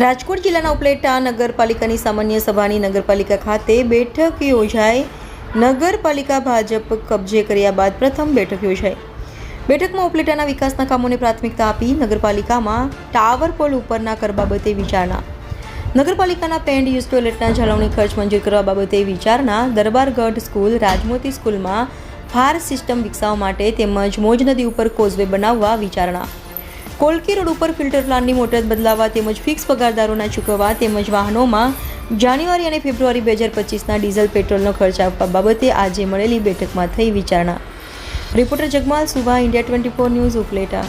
રાજકોટ જિલ્લાના ઉપલેટા નગરપાલિકાની સામાન્ય સભાની નગરપાલિકા ખાતે બેઠક યોજાઈ। નગરપાલિકા ભાજપ કબજે કર્યા બાદ પ્રથમ બેઠક યોજાઈ। બેઠકમાં ઉપલેટાના વિકાસના કામોને પ્રાથમિકતા આપી નગરપાલિકામાં ટાવર પોલ ઉપરના કર બાબતે વિચારણા, નગરપાલિકાના પેન્ડ યુઝ ટોયલેટના જાળવણી ખર્ચ મંજૂર કરવા બાબતે વિચારણા, દરબારગઢ સ્કૂલ, રાજમોતી સ્કૂલમાં ફાયર સિસ્ટમ વિકસાવવા માટે તેમજ મોજ નદી ઉપર કોઝવે બનાવવા વિચારણા, કોલકી રોડ ઉપર ફિલ્ટર પ્લાન્ટની મોટર બદલાવવા તેમજ ફિક્સ પગારદારોના ચૂકવવા તેમજ વાહનોમાં જાન્યુઆરી અને ફેબ્રુઆરી 2025ના ડીઝલ પેટ્રોલનો ખર્ચ આપવા બાબતે આજે મળેલી બેઠકમાં થઈ વિચારણા। Reporter Jagmal Subha, India 24 news, Upleta.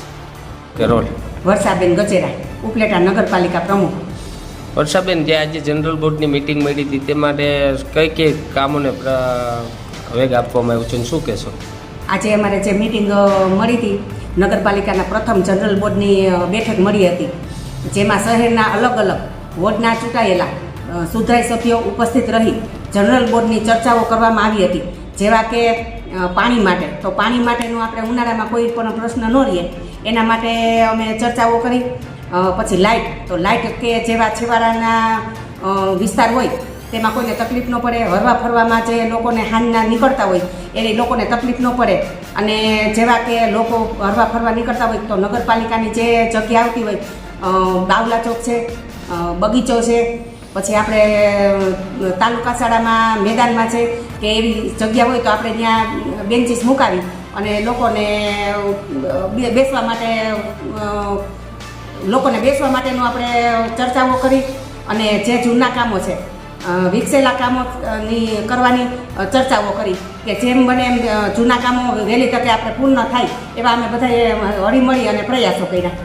કરોડ વર્ષાબેન ગજેરા, ઉપલેટા નગરપાલિકા પ્રમુખ। વર્ષાબેન, જે આજે જનરલ બોર્ડની મિટિંગ મળી હતી તે માટે કઈ કામોને વેગ આપવામાં આવ્યો છે, શું કહેશો? આજે અમારે જે મિટિંગ મળી હતી, નગરપાલિકાના પ્રથમ જનરલ બોર્ડની બેઠક મળી હતી, જેમાં શહેરના અલગ અલગ વોર્ડના ચૂંટાયેલા સુધાઈ સભ્યો ઉપસ્થિત રહી જનરલ બોર્ડની ચર્ચાઓ કરવામાં આવી હતી, જેવા કે પાણી માટે, તો પાણી માટેનું આપણે ઉનાળામાં કોઈ પણ પ્રશ્ન ન રહીએ એના માટે અમે ચર્ચાઓ કરી। પછી લાઇટ, તો લાઇટ કે જેવા છેવાડાના વિસ્તાર હોય તેમાં કોઈને તકલીફ ન પડે, હરવા ફરવામાં જે લોકોને હાંજના નીકળતા હોય એની લોકોને તકલીફ ન પડે, અને જેવા કે લોકો હરવા ફરવા નીકળતા હોય તો નગરપાલિકાની જે જગ્યા આવતી હોય, બાવલા ચોક છે, બગીચો છે, પછી આપણે તાલુકા શાળામાં મેદાનમાં છે કે એવી જગ્યા હોય તો આપણે ત્યાં બેન્ચીસ મુકાવી અને લોકોને બેસવા માટેનું આપણે ચર્ચાઓ કરી, અને જે જૂના કામો છે વિકસેલા કામોની કરવાની ચર્ચાઓ કરી કે જેમ બને એમ જૂના કામો વહેલી તકે આપણે પૂર્ણ થાય એવા અમે બધાએ હળીમળી અને પ્રયાસો કર્યા।